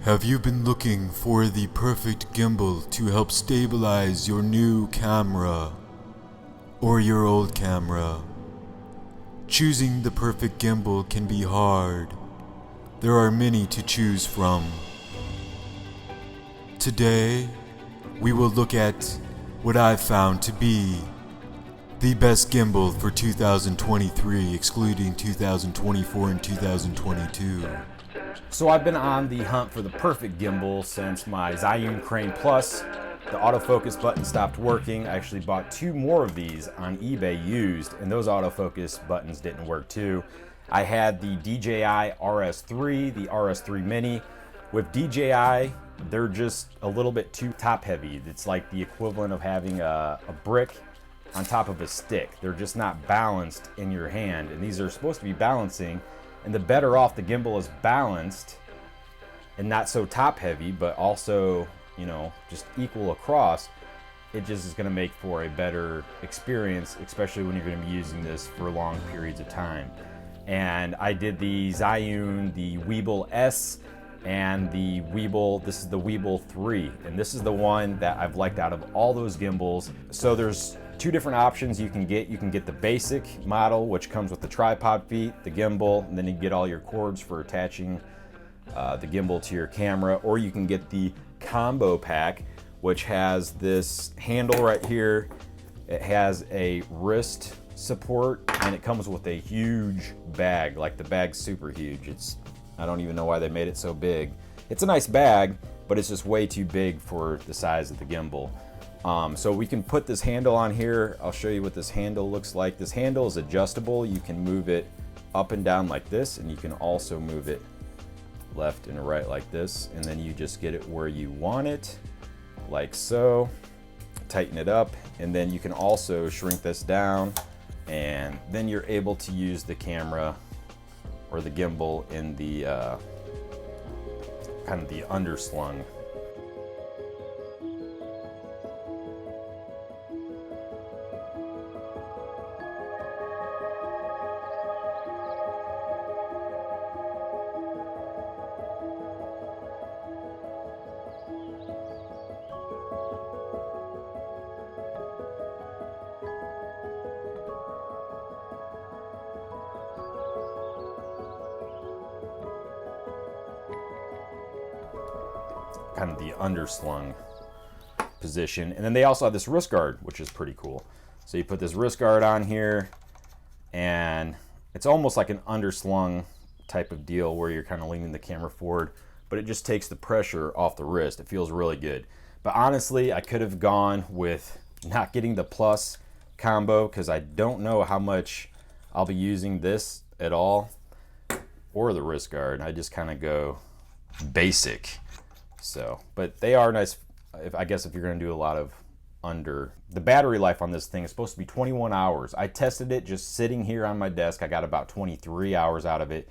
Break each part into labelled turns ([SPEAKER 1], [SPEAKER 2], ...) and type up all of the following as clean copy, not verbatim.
[SPEAKER 1] Have you been looking for the perfect gimbal to help stabilize your new camera or your old camera? Choosing the perfect gimbal can be hard. There are many to choose from. Today, we will look at what I've found to be the best gimbal for 2023, excluding 2024 and 2022.
[SPEAKER 2] So I've been on the hunt for the perfect gimbal since my Zhiyun Crane Plus. The autofocus button stopped working. I actually bought 2 more of these on eBay used, and those autofocus buttons didn't work too. I had the DJI RS3, the RS3 Mini. With DJI, they're just a little bit too top heavy. It's like the equivalent of having a brick on top of a stick. They're just not balanced in your hand, and these are supposed to be balancing. And the better off the gimbal is balanced and not so top heavy, but also, you know, just equal across, it just is going to make for a better experience, especially when you're going to be using this for long periods of time. And I did the Zhiyun, the Weebill S, and the Weebill, this is the Weebill 3, and this is the one that I've liked out of all those gimbals. So there's 2 different options you can get. You can get the basic model, which comes with the tripod feet, the gimbal, and then you get all your cords for attaching the gimbal to your camera, or you can get the combo pack, which has this handle right here. It has a wrist support, and it comes with a huge bag. Like, the bag's super huge. I don't even know why they made it so big. It's a nice bag, but it's just way too big for the size of the gimbal. So we can put this handle on here. I'll show you what this handle looks like. This handle is adjustable. You can move it up and down like this, and you can also move it left and right like this, and then you just get it where you want it, like so. Tighten it up, and then you can also shrink this down, and then you're able to use the camera or the gimbal in the kind of the underslung. Kind of the underslung position. And then they also have this wrist guard, which is pretty cool. So you put this wrist guard on here, and it's almost like an underslung type of deal where you're kind of leaning the camera forward, but it just takes the pressure off the wrist. It feels really good. But honestly, I could have gone with not getting the Plus combo, because I don't know how much I'll be using this at all, or the wrist guard. I just kind of go basic. So, but they are nice. I guess if you're going to do a lot of the battery life on this thing is supposed to be 21 hours. I tested it just sitting here on my desk. I got about 23 hours out of it.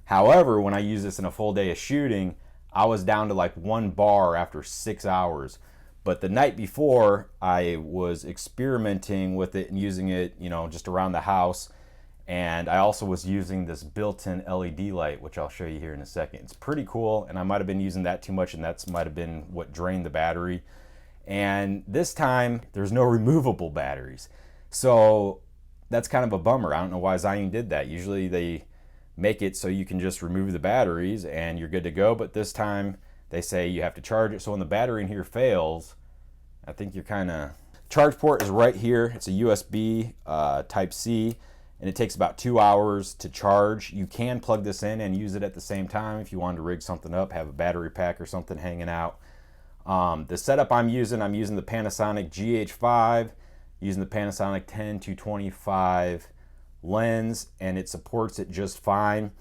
[SPEAKER 2] However, when I use this in a full day of shooting, I was down to like 1 bar after 6 hours. But the night before, I was experimenting with it and using it, you know, just around the house. And I also was using this built-in LED light, which I'll show you here in a second. It's pretty cool, and I might have been using that too much, and that might have been what drained the battery. And this time, there's no removable batteries. So that's kind of a bummer. I don't know why Zhiyun did that. Usually they make it so you can just remove the batteries and you're good to go, but this time they say you have to charge it. So when the battery in here fails, I think you're kind of... Charge port is right here. It's a USB Type-C. And it takes about 2 hours to charge. You can plug this in and use it at the same time if you wanted to rig something up, have a battery pack or something hanging out. The setup I'm using the Panasonic GH5, using the Panasonic 10-25 lens, and it supports it just fine.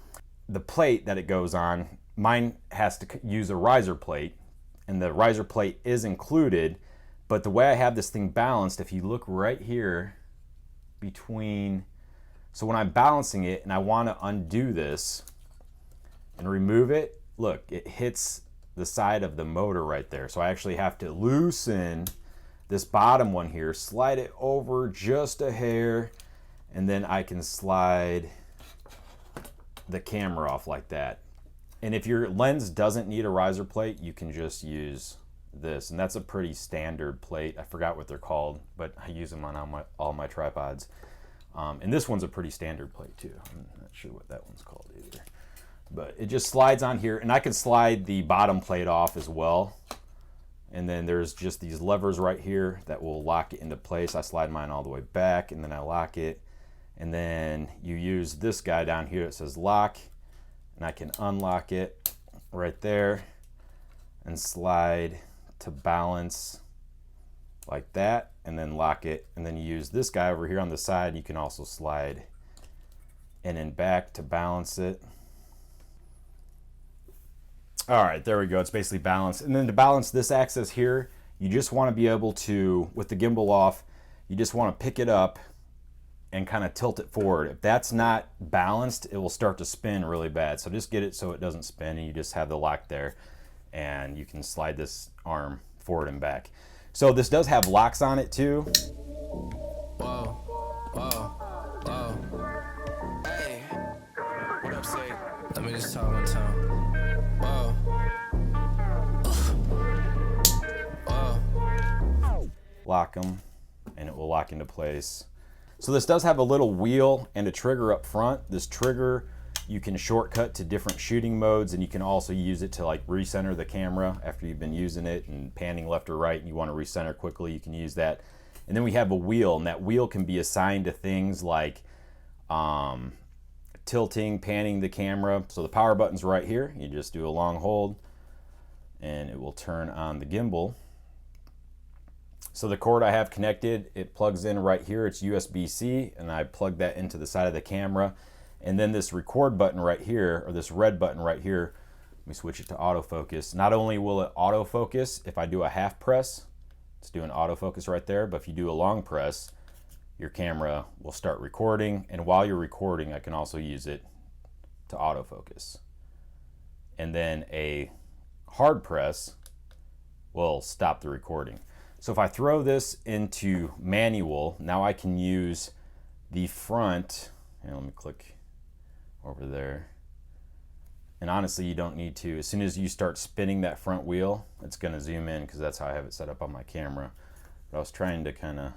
[SPEAKER 2] The plate that it goes on, mine has to use a riser plate, and the riser plate is included, but the way I have this thing balanced, if you look right here between... So when I'm balancing it and I want to undo this and remove it, look, it hits the side of the motor right there. So I actually have to loosen this bottom one here, slide it over just a hair, and then I can slide the camera off like that. And if your lens doesn't need a riser plate, you can just use this. And that's a pretty standard plate. I forgot what they're called, but I use them on all my tripods. And this one's a pretty standard plate too. I'm not sure what that one's called either. But it just slides on here, and I can slide the bottom plate off as well. And then there's just these levers right here that will lock it into place. I slide mine all the way back, and then I lock it. And then you use this guy down here that says lock, and I can unlock it right there and slide to balance like that, and then lock it. And then you use this guy over here on the side. You can also slide in and back to balance it. All right, there we go. It's basically balanced. And then to balance this axis here, you just want to be able to, with the gimbal off, you just want to pick it up and kind of tilt it forward. If that's not balanced, it will start to spin really bad. So just get it so it doesn't spin, and you just have the lock there, and you can slide this arm forward and back. So this does have locks on it too.
[SPEAKER 3] Whoa, whoa, whoa. Hey, what up, Sage? Let me just talk one time. Whoa. Whoa.
[SPEAKER 2] Lock them, and it will lock into place. So this does have a little wheel and a trigger up front. This trigger, you can shortcut to different shooting modes, and you can also use it to like recenter the camera after you've been using it and panning left or right and you want to recenter quickly, you can use that. And then we have a wheel, and that wheel can be assigned to things like tilting, panning the camera. So the power button's right here. You just do a long hold and it will turn on the gimbal. So the cord I have connected, it plugs in right here. It's USB-C, and I plug that into the side of the camera. And then this record button right here, or this red button right here, let me switch it to autofocus. Not only will it autofocus if I do a half press, it's doing autofocus right there, but if you do a long press, your camera will start recording. And while you're recording, I can also use it to autofocus. And then a hard press will stop the recording. So if I throw this into manual, now I can use the front, and let me click over there. And honestly, you don't need to. As soon as you start spinning that front wheel, it's gonna zoom in because that's how I have it set up on my camera. But I was trying to kind of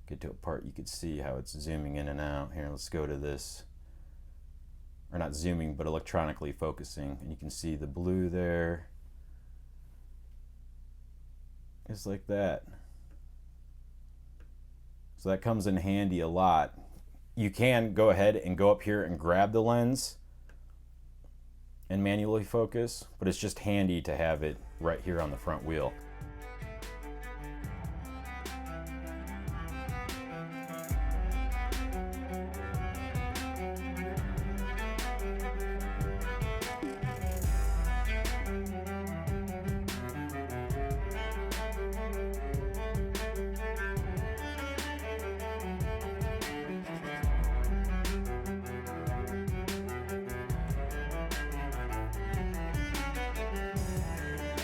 [SPEAKER 2] get to a part you could see how it's zooming in and out. Here, let's go to this, or not zooming, but electronically focusing. And you can see the blue there. Just like that. So that comes in handy a lot. You can go ahead and go up here and grab the lens and manually focus, but it's just handy to have it right here on the front wheel.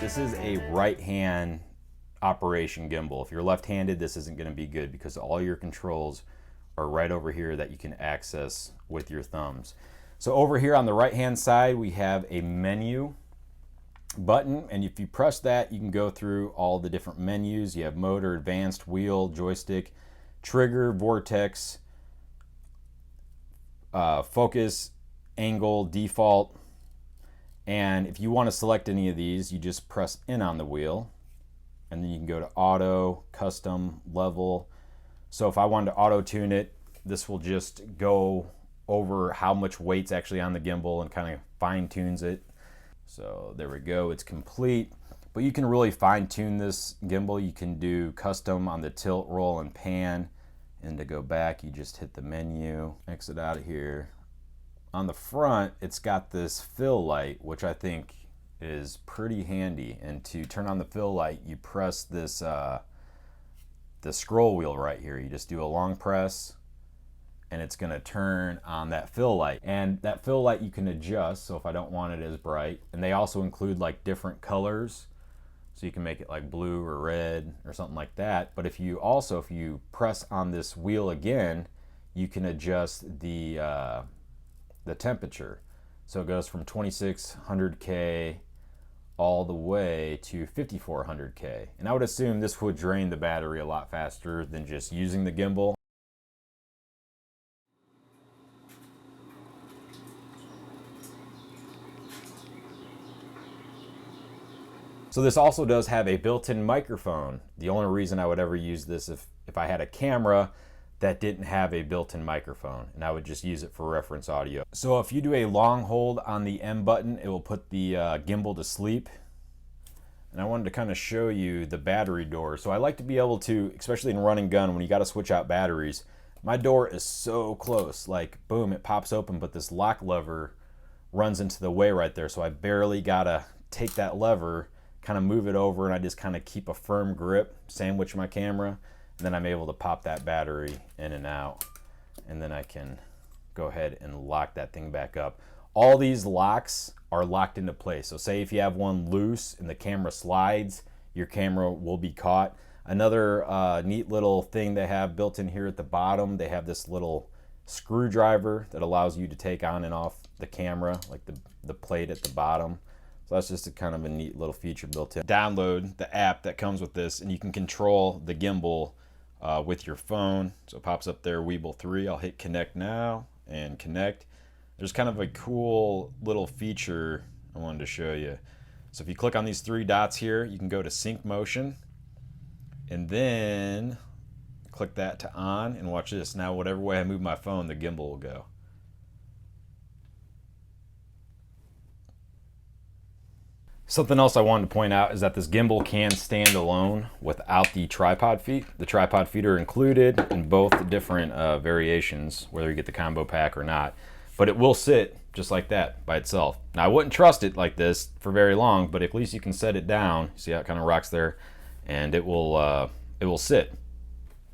[SPEAKER 2] This is a right-hand operation gimbal. If you're left-handed, this isn't going to be good because all your controls are right over here that you can access with your thumbs. So over here on the right-hand side, we have a menu button, and if you press that, you can go through all the different menus. You have motor, advanced, wheel, joystick, trigger, vortex, focus, angle, default. And if you want to select any of these, you just press in on the wheel, and then you can go to auto, custom, level. So if I wanted to auto tune it, this will just go over how much weight's actually on the gimbal and kind of fine tunes it. So there we go, it's complete. But you can really fine tune this gimbal. You can do custom on the tilt, roll, and pan. And to go back, you just hit the menu, exit out of here. On the front, it's got this fill light, which I think is pretty handy. And to turn on the fill light, you press this the scroll wheel right here. You just do a long press, and it's gonna turn on that fill light. And that fill light you can adjust, so if I don't want it as bright. And they also include like different colors, so you can make it like blue or red or something like that. But if you press on this wheel again, you can adjust the temperature. So it goes from 2600K all the way to 5400K. And I would assume this would drain the battery a lot faster than just using the gimbal. So this also does have a built-in microphone. The only reason I would ever use this if I had a camera that didn't have a built-in microphone, and I would just use it for reference audio. So if you do a long hold on the M button, it will put the gimbal to sleep. And I wanted to kind of show you the battery door. So I like to be able to, especially in run and gun, when you got to switch out batteries, my door is so close, like boom, it pops open, but this lock lever runs into the way right there. So I barely gotta take that lever, kind of move it over, and I just kind of keep a firm grip, sandwich my camera, and then I'm able to pop that battery in and out, and then I can go ahead and lock that thing back up. All these locks are locked into place. So say if you have one loose and the camera slides, your camera will be caught. Another neat little thing they have built in here at the bottom, they have this little screwdriver that allows you to take on and off the camera, like the plate at the bottom. So that's just a kind of a neat little feature built in. Download the app that comes with this, and you can control the gimbal with your phone. So it pops up there, Weebill 3. I'll hit connect now and connect. There's kind of a cool little feature I wanted to show you. So if you click on these three dots here, you can go to sync motion, and then click that to on, and watch this. Now whatever way I move my phone, the gimbal will go. Something else I wanted to point out is that this gimbal can stand alone without the tripod feet. The tripod feet are included in both different variations, whether you get the combo pack or not, but it will sit just like that by itself. Now I wouldn't trust it like this for very long, but at least you can set it down. See how it kind of rocks there, and it will sit.